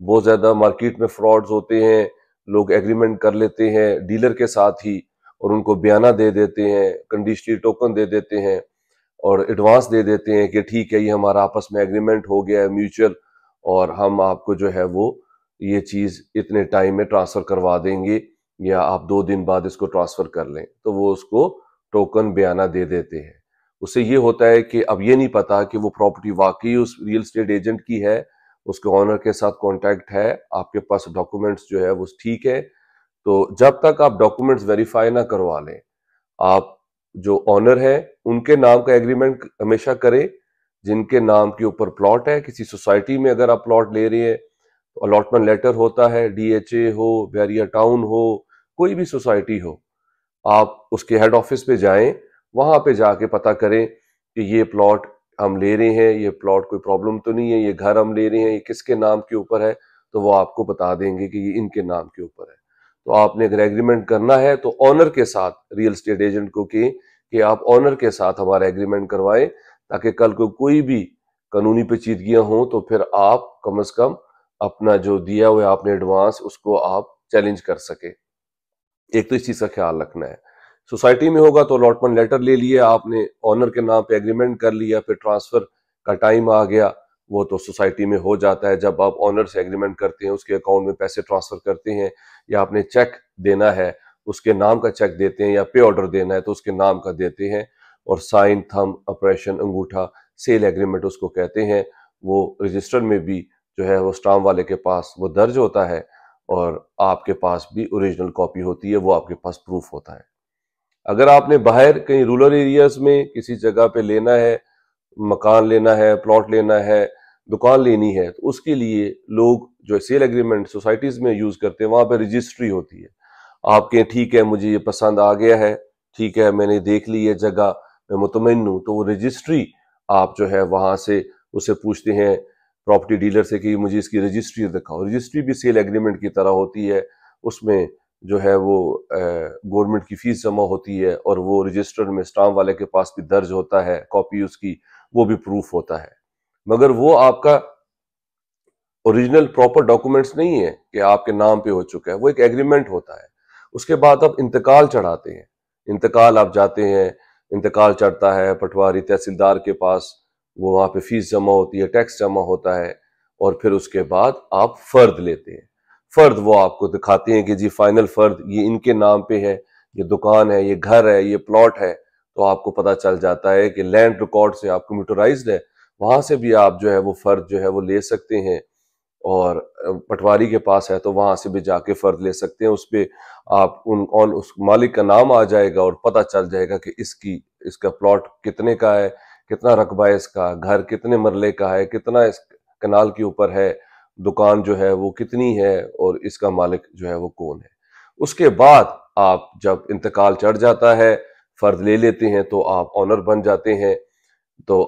بہت زیادہ مارکیٹ میں فراڈز ہوتے ہیں، لوگ ایگریمنٹ کر لیتے ہیں ڈیلر کے ساتھ ہی اور ان کو بیانہ دے دیتے ہیں، کنڈیشنری ٹوکن دے دیتے ہیں اور ایڈوانس دے دیتے ہیں کہ ٹھیک ہے یہ ہمارا آپس میں ایگریمنٹ ہو گیا ہے میوچل، اور ہم آپ کو جو ہے وہ یہ چیز اتنے ٹائم میں ٹرانسفر کروا دیں گے یا آپ 2 دن بعد اس کو ٹرانسفر کر لیں، تو وہ اس کو ٹوکن بیانہ دے دیتے ہیں۔ اس سے یہ ہوتا ہے کہ اب یہ نہیں پتا کہ وہ پراپرٹی واقعی اس ریل اسٹیٹ ایجنٹ کی ہے، اس کے آنر کے ساتھ کانٹیکٹ ہے، آپ کے پاس ڈاکومنٹس جو ہے وہ ٹھیک ہے۔ تو جب تک آپ ڈاکومنٹس ویریفائی نہ کروا لیں، آپ جو آنر ہے ان کے نام کا ایگریمنٹ ہمیشہ کریں، جن کے نام کے اوپر پلاٹ ہے۔ کسی سوسائٹی میں اگر آپ پلاٹ لے رہے ہیں تو الاٹمنٹ لیٹر ہوتا ہے، ڈی ایچ اے ہو، بیریا ٹاؤن ہو، کوئی بھی سوسائٹی ہو، آپ اس کے ہیڈ آفس پہ جائیں، وہاں پہ جا کے پتہ کریں کہ یہ پلاٹ ہم لے رہے ہیں، یہ پلاٹ کوئی پرابلم تو نہیں ہے، یہ گھر ہم لے رہے ہیں، یہ کس کے نام کے اوپر ہے، تو وہ آپ کو بتا دیں گے کہ یہ ان کے نام کے اوپر ہے۔ تو آپ نے اگر ایگریمنٹ کرنا ہے تو آنر کے ساتھ ریل اسٹیٹ ایجنٹ کو کہ آپ آنر کے ساتھ ہمارا ایگریمنٹ کروائیں، تاکہ کل کو کوئی بھی قانونی پیچیدگیاں ہوں تو پھر آپ کم از کم اپنا جو دیا ہوا آپ نے ایڈوانس اس کو آپ چیلنج کر سکیں۔ ایک تو اس چیز کا خیال رکھنا ہے۔ سوسائٹی میں ہوگا تو الاٹمنٹ لیٹر لے لیا آپ نے، آنر کے نام پہ ایگریمنٹ کر لیا، پھر ٹرانسفر کا ٹائم آ گیا، وہ تو سوسائٹی میں ہو جاتا ہے۔ جب آپ آنر سے ایگریمنٹ کرتے ہیں، اس کے اکاؤنٹ میں پیسے ٹرانسفر کرتے ہیں، یا آپ نے چیک دینا ہے اس کے نام کا چیک دیتے ہیں، یا پے آرڈر دینا ہے تو اس کے نام کا دیتے ہیں، اور سائن تھم اپریشن انگوٹھا سیل ایگریمنٹ اس کو کہتے ہیں، وہ رجسٹر میں بھی جو ہے وہ اسٹامپ والے کے پاس وہ درج ہوتا ہے، اور آپ کے پاس بھی اوریجنل کاپی ہوتی ہے، وہ آپ کے پاس پروف ہوتا ہے۔ اگر آپ نے باہر کہیں رورل ایریاز میں کسی جگہ پہ لینا ہے، مکان لینا ہے، پلاٹ لینا ہے، دکان لینی ہے، تو اس کے لیے لوگ جو سیل ایگریمنٹ سوسائٹیز میں یوز کرتے ہیں، وہاں پہ رجسٹری ہوتی ہے۔ آپ کہیں ٹھیک ہے مجھے یہ پسند آ گیا ہے، ٹھیک ہے میں نے دیکھ لی یہ جگہ، میں مطمئن ہوں، تو وہ رجسٹری آپ جو ہے وہاں سے اس سے پوچھتے ہیں پراپرٹی ڈیلر سے کہ مجھے اس کی رجسٹری دکھاؤ۔ رجسٹری بھی سیل ایگریمنٹ کی طرح ہوتی ہے، اس میں جو ہے وہ گورنمنٹ کی فیس جمع ہوتی ہے، اور وہ رجسٹر میں اسٹامپ والے کے پاس بھی درج ہوتا ہے، کاپی اس کی، وہ بھی پروف ہوتا ہے۔ مگر وہ آپ کا اوریجنل پراپر ڈاکومنٹس نہیں ہے کہ آپ کے نام پہ ہو چکا ہے، وہ ایک ایگریمنٹ ہوتا ہے۔ اس کے بعد آپ انتقال چڑھاتے ہیں، انتقال آپ جاتے ہیں، انتقال چڑھتا ہے پٹواری تحصیلدار کے پاس، وہ وہاں پہ فیس جمع ہوتی ہے، ٹیکس جمع ہوتا ہے، اور پھر اس کے بعد آپ فرد لیتے ہیں۔ فرد وہ آپ کو دکھاتے ہیں کہ جی فائنل فرد یہ ان کے نام پہ ہے، یہ دکان ہے، یہ گھر ہے، یہ پلاٹ ہے، تو آپ کو پتہ چل جاتا ہے کہ لینڈ ریکارڈ سے آپ کمپیوٹرائزڈ ہے، وہاں سے بھی آپ جو ہے وہ فرد جو ہے وہ لے سکتے ہیں، اور پٹواری کے پاس ہے تو وہاں سے بھی جا کے فرد لے سکتے ہیں۔ اس پہ آپ اس مالک کا نام آ جائے گا اور پتہ چل جائے گا کہ اس کا پلاٹ کتنے کا ہے، کتنا رقبہ ہے اس کا، گھر کتنے مرلے کا ہے، کتنا اس کنال کے اوپر ہے، دکان جو ہے وہ کتنی ہے، اور اس کا مالک جو ہے وہ کون ہے۔ اس کے بعد آپ جب انتقال چڑھ جاتا ہے، فرد لے لیتے ہیں، تو آپ آنر بن جاتے ہیں، تو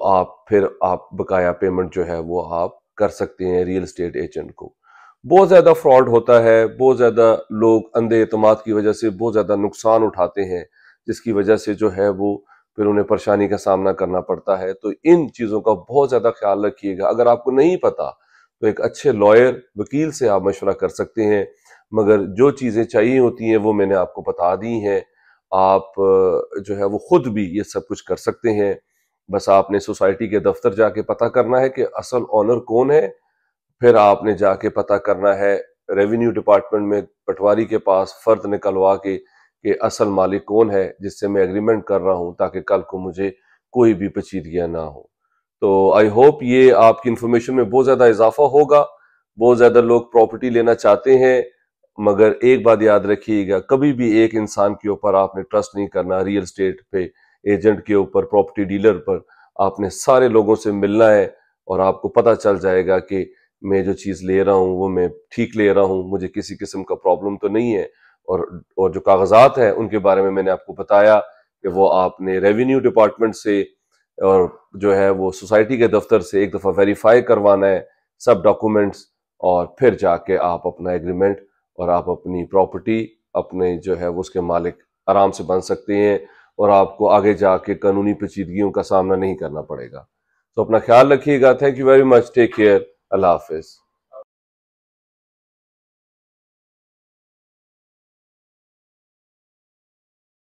پھر آپ بقایا پیمنٹ جو ہے وہ آپ کر سکتے ہیں ریل اسٹیٹ ایجنٹ کو۔ بہت زیادہ فراڈ ہوتا ہے، بہت زیادہ لوگ اندھے اعتماد کی وجہ سے بہت زیادہ نقصان اٹھاتے ہیں، جس کی وجہ سے جو ہے وہ پھر انہیں پریشانی کا سامنا کرنا پڑتا ہے۔ تو ان چیزوں کا بہت زیادہ خیال رکھیے گا۔ اگر آپ کو نہیں پتا تو ایک اچھے لائر، وکیل سے آپ مشورہ کر سکتے ہیں، مگر جو چیزیں چاہیے ہوتی ہیں وہ میں نے آپ کو بتا دی ہیں۔ آپ جو ہے وہ خود بھی یہ سب کچھ کر سکتے ہیں، بس آپ نے سوسائٹی کے دفتر جا کے پتہ کرنا ہے کہ اصل آنر کون ہے، پھر آپ نے جا کے پتہ کرنا ہے ریونیو ڈپارٹمنٹ میں پٹواری کے پاس فرد نکلوا کے کہ اصل مالک کون ہے جس سے میں ایگریمنٹ کر رہا ہوں، تاکہ کل کو مجھے کوئی بھی پیچیدگیاں نہ ہو۔ تو آئی ہوپ یہ آپ کی انفارمیشن میں بہت زیادہ اضافہ ہوگا۔ بہت زیادہ لوگ پراپرٹی لینا چاہتے ہیں، مگر ایک بات یاد رکھیے گا، کبھی بھی ایک انسان کے اوپر آپ نے ٹرسٹ نہیں کرنا، ریل اسٹیٹ پہ ایجنٹ کے اوپر، پراپرٹی ڈیلر پر۔ آپ نے سارے لوگوں سے ملنا ہے، اور آپ کو پتہ چل جائے گا کہ میں جو چیز لے رہا ہوں وہ میں ٹھیک لے رہا ہوں، مجھے کسی قسم کا پرابلم تو نہیں ہے، اور جو کاغذات ہیں ان کے بارے میں نے آپ کو بتایا کہ وہ آپ نے ریونیو ڈپارٹمنٹ سے اور جو ہے وہ سوسائٹی کے دفتر سے ایک دفعہ ویریفائی کروانا ہے سب ڈاکومنٹس، اور پھر جا کے آپ اپنا ایگریمنٹ اور آپ اپنی پراپرٹی اپنے جو ہے وہ اس کے مالک آرام سے بن سکتے ہیں، اور آپ کو آگے جا کے قانونی پیچیدگیوں کا سامنا نہیں کرنا پڑے گا۔ تو اپنا خیال رکھیے گا۔ Thank you very much, take care, اللہ حافظ۔